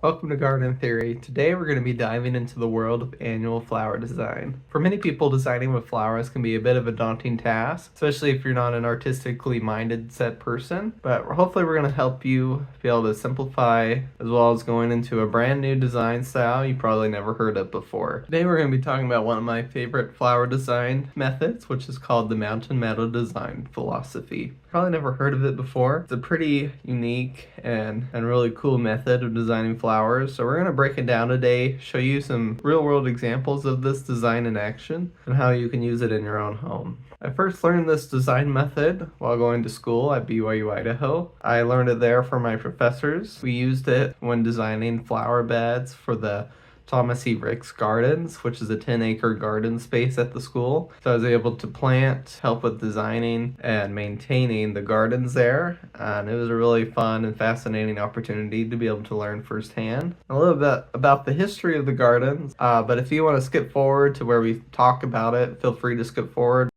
Welcome to Garden Theory. Today we're going to be diving into the world of annual flower design. For many people, designing with flowers can be a bit of a daunting task, especially if you're not an artistically minded set person, but hopefully we're going to help you be able to simplify as well as going into a brand new design style you probably never heard of before. Today we're going to be talking about one of my favorite flower design methods, which is called the Mountain Meadow Design philosophy. Probably never heard of it before. It's a pretty unique and really cool method of designing flowers. So we're going to break it down today, show you some real world examples of this design in action and how you can use it in your own home. I first learned this design method while going to school at BYU, Idaho. I learned it there from my professors. We used it when designing flower beds for the Thomas E. Ricks Gardens, which is a 10-acre garden space at the school. So I was able to plant, help with designing, and maintaining the gardens there. And it was a really fun and fascinating opportunity to be able to learn firsthand a little bit about the history of the gardens. But if you want to skip forward to where we talk about it, feel free to skip forward.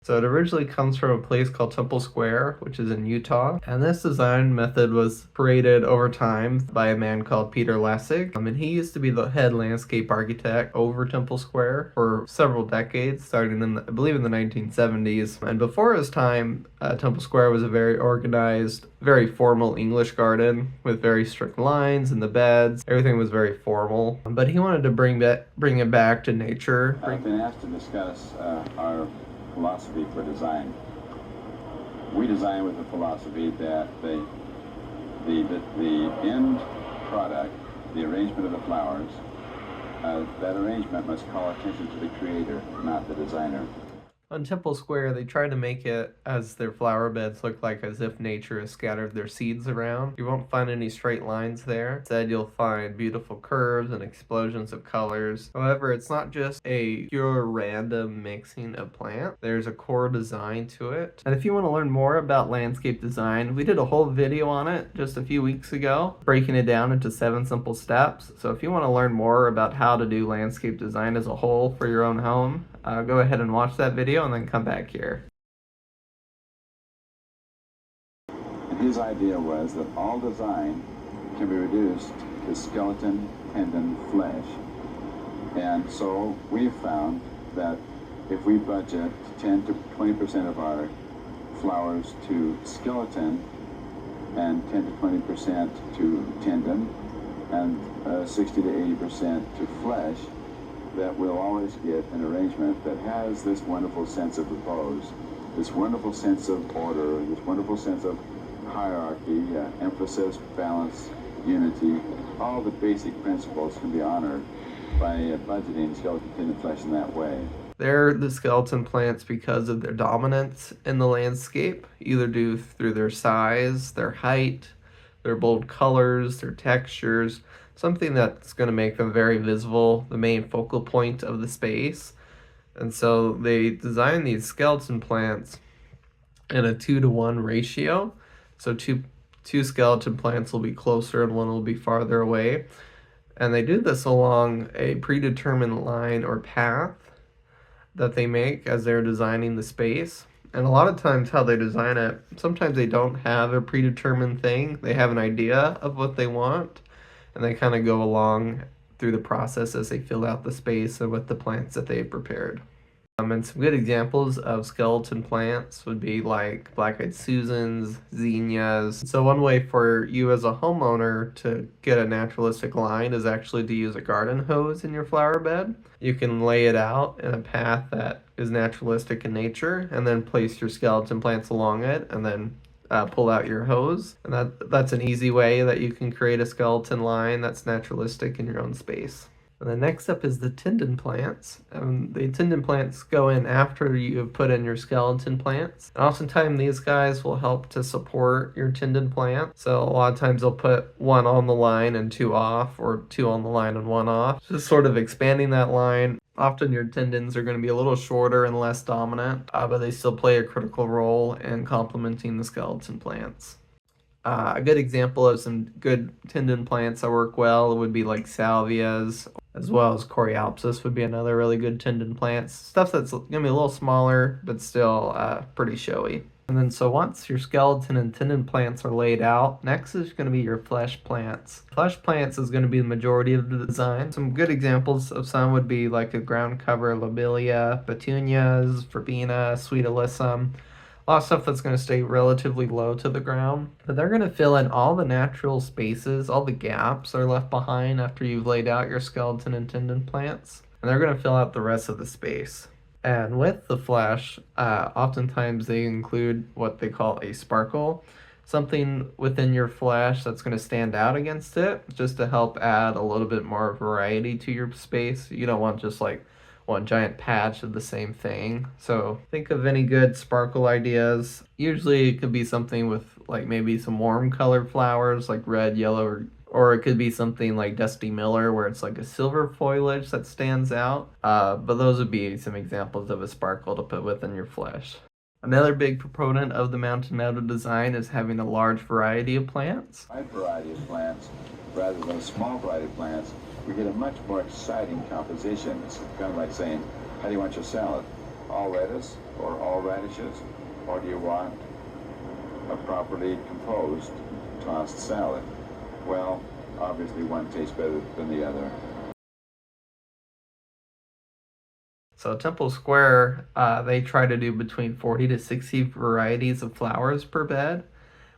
So it originally comes from a place called Temple Square, which is in Utah. And this design method was created over time by a man called Peter Lessig. And he used to be the head landscape architect over Temple Square for several decades, starting in, I believe, in the 1970s. And before his time, Temple Square was a very organized, very formal English garden with very strict lines in the beds. Everything was very formal. But he wanted to bring it back to nature. I've been asked to discuss our philosophy for design. We design with the philosophy that the end product, the arrangement of the flowers, that arrangement must call attention to the creator, not the designer. On Temple Square, they try to make it as their flower beds look like as if nature has scattered their seeds around. You won't find any straight lines there. Instead, you'll find beautiful curves and explosions of colors. However, it's not just a pure random mixing of plants. There's a core design to it. And if you want to learn more about landscape design, we did a whole video on it just a few weeks ago, breaking it down into 7 simple steps. So if you want to learn more about how to do landscape design as a whole for your own home, go ahead and watch that video and then come back here. And his idea was that all design can be reduced to skeleton, tendon, flesh. And so we've found that if we budget 10 to 20% of our flowers to skeleton and 10 to 20% to tendon and 60 to 80% to flesh, that we'll always get an arrangement that has this wonderful sense of repose, this wonderful sense of order, this wonderful sense of hierarchy, emphasis, balance, unity. All the basic principles can be honored by budgeting skeleton, tendon, flesh in that way. They're the skeleton plants because of their dominance in the landscape, either due through their size, their height, their bold colors, their textures, something that's going to make them very visible, the main focal point of the space. And so they design these skeleton plants in a 2-to-1 ratio. So two skeleton plants will be closer and one will be farther away. And they do this along a predetermined line or path that they make as they're designing the space. And a lot of times how they design it, sometimes they don't have a predetermined thing. They have an idea of what they want, and they kind of go along through the process as they fill out the space and with the plants that they've prepared. And some good examples of skeleton plants would be like black-eyed Susans, zinnias. So one way for you as a homeowner to get a naturalistic line is actually to use a garden hose in your flower bed. You can lay it out in a path that is naturalistic in nature and then place your skeleton plants along it and then pull out your hose. And that's an easy way that you can create a skeleton line that's naturalistic in your own space. And the next step is the tendon plants. The tendon plants go in after you have put in your skeleton plants. And oftentimes these guys will help to support your tendon plant. So a lot of times they'll put one on the line and 2 off, or 2 on the line and 1 off. Just sort of expanding that line. Often your tendons are going to be a little shorter and less dominant, but they still play a critical role in complementing the skeleton plants. A good example of some good tendon plants that work well would be like salvias, as well as coreopsis would be another really good tendon plant. Stuff that's going to be a little smaller, but still pretty showy. And then so once your skeleton and tendon plants are laid out, next is going to be your flesh plants. Flesh plants is going to be the majority of the design. Some good examples of some would be like a ground cover lobelia, petunias, verbena, sweet alyssum. A lot of stuff that's going to stay relatively low to the ground, but they're going to fill in all the natural spaces, all the gaps are left behind after you've laid out your skeleton and tendon plants, and they're going to fill out the rest of the space. And with the flesh, oftentimes they include what they call a sparkle, something within your flesh that's going to stand out against it, just to help add a little bit more variety to your space. You don't want just like one giant patch of the same thing. So think of any good sparkle ideas. Usually it could be something with like maybe some warm colored flowers like red, yellow, or it could be something like Dusty Miller where it's like a silver foliage that stands out. But those would be some examples of a sparkle to put within your flesh. Another big proponent of the Mountain Meadow design is having a large variety of plants. Wide variety of plants rather than a small variety of plants, we get a much more exciting composition. It's kind of like saying, how do you want your salad? All lettuce or all radishes? Or do you want a properly composed tossed salad? Well, obviously one tastes better than the other. So Temple Square, they try to do between 40 to 60 varieties of flowers per bed,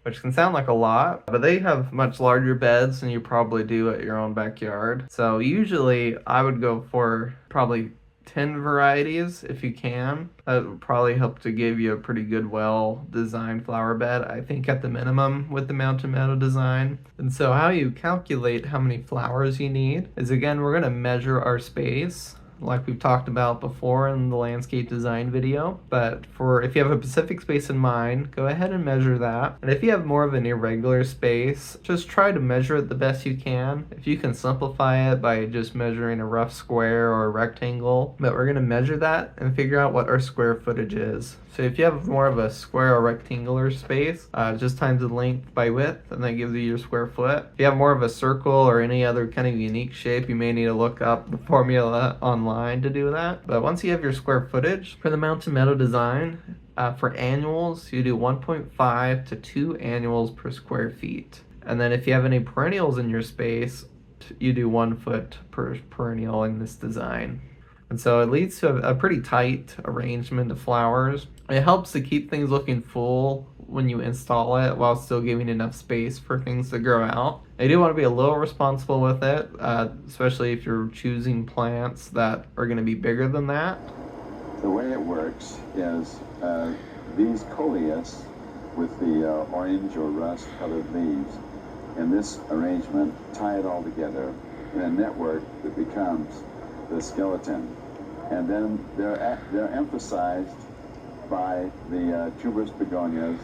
which can sound like a lot, but they have much larger beds than you probably do at your own backyard. So usually I would go for probably 10 varieties if you can. That would probably help to give you a pretty good, well-designed flower bed, I think at the minimum with the Mountain Meadow design. And so how you calculate how many flowers you need is, again, we're going to measure our space like we've talked about before in the landscape design video. But if you have a specific space in mind, go ahead and measure that. And if you have more of an irregular space, just try to measure it the best you can. If you can simplify it by just measuring a rough square or a rectangle, but we're gonna measure that and figure out what our square footage is. So if you have more of a square or rectangular space, just times the length by width, and that gives you your square foot. If you have more of a circle or any other kind of unique shape, you may need to look up the formula online to do that. But once you have your square footage for the Mountain Meadow design, for annuals, you do 1.5 to 2 annuals per square feet. And then if you have any perennials in your space, you do 1 foot per perennial in this design. And so it leads to a pretty tight arrangement of flowers. It helps to keep things looking full when you install it while still giving enough space for things to grow out. I do want to be a little responsible with it, especially if you're choosing plants that are going to be bigger than that. The way it works is these coleus with the orange or rust colored leaves in this arrangement tie it all together in a network that becomes the skeleton. And then they're emphasized by the tuberous begonias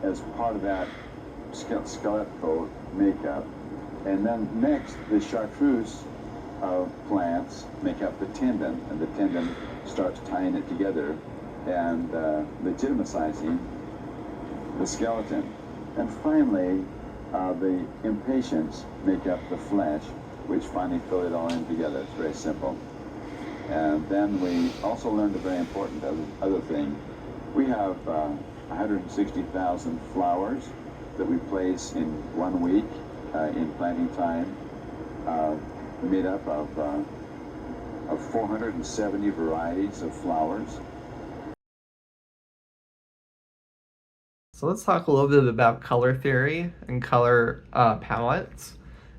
as part of that skeletal makeup. And then next, the chartreuse plants make up the tendon, and the tendon starts tying it together and legitimizing the skeleton. And finally, the impatiens make up the flesh, which finally fill it all in together. It's very simple. And then we also learned a very important other thing. We have 160,000 flowers that we place in 1 week in planting time, made up of 470 varieties of flowers. So let's talk a little bit about color theory and color palettes.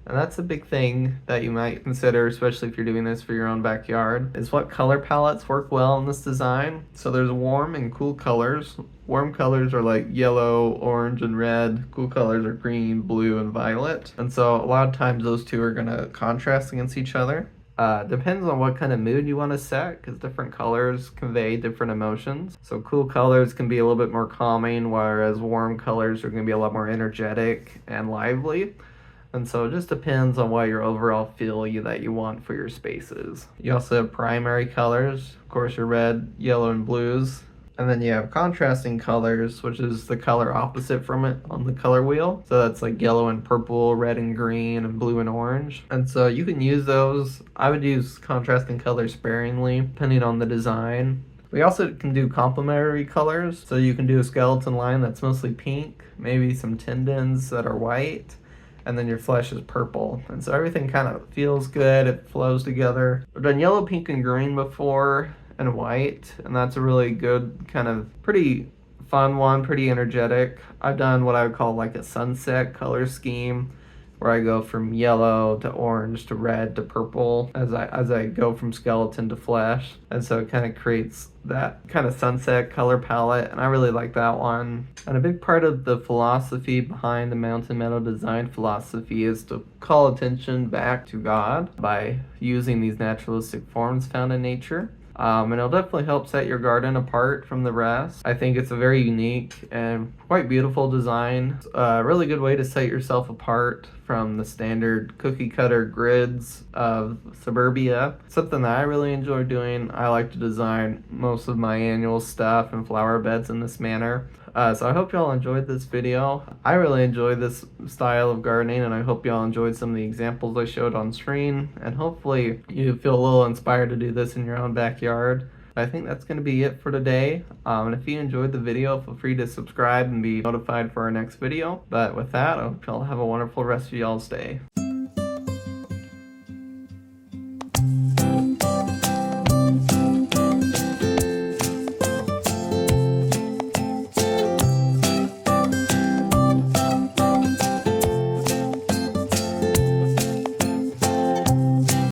And that's a big thing that you might consider, especially if you're doing this for your own backyard, is what color palettes work well in this design. So there's warm and cool colors. Warm colors are like yellow, orange, and red. Cool colors are green, blue, and violet. And so a lot of times those two are going to contrast against each other. Depends on what kind of mood you want to set, because different colors convey different emotions. So cool colors can be a little bit more calming, whereas warm colors are going to be a lot more energetic and lively. And so it just depends on what your overall feel that you want for your spaces. You also have primary colors, of course your red, yellow, and blues. And then you have contrasting colors, which is the color opposite from it on the color wheel. So that's like yellow and purple, red and green, and blue and orange. And so you can use those. I would use contrasting colors sparingly, depending on the design. We also can do complementary colors, so you can do a skeleton line that's mostly pink, maybe some tendons that are white, and then your flesh is purple. And so everything kind of feels good, it flows together. I've done yellow, pink, and green before, and white, and that's a really good kind of pretty fun one, pretty energetic. I've done what I would call like a sunset color scheme, where I go from yellow to orange to red to purple as I go from skeleton to flesh. And so it kind of creates that kind of sunset color palette, and I really like that one. And a big part of the philosophy behind the Mountain Meadow Design philosophy is to call attention back to God by using these naturalistic forms found in nature. And it'll definitely help set your garden apart from the rest. I think it's a very unique and quite beautiful design. A really good way to set yourself apart from the standard cookie cutter grids of suburbia. Something that I really enjoy doing. I like to design most of my annual stuff and flower beds in this manner. So I hope y'all enjoyed this video. I really enjoyed this style of gardening, and I hope y'all enjoyed some of the examples I showed on screen, and hopefully you feel a little inspired to do this in your own backyard. I think that's going to be it for today. And if you enjoyed the video, feel free to subscribe and be notified for our next video. But with that, I hope y'all have a wonderful rest of y'all's day.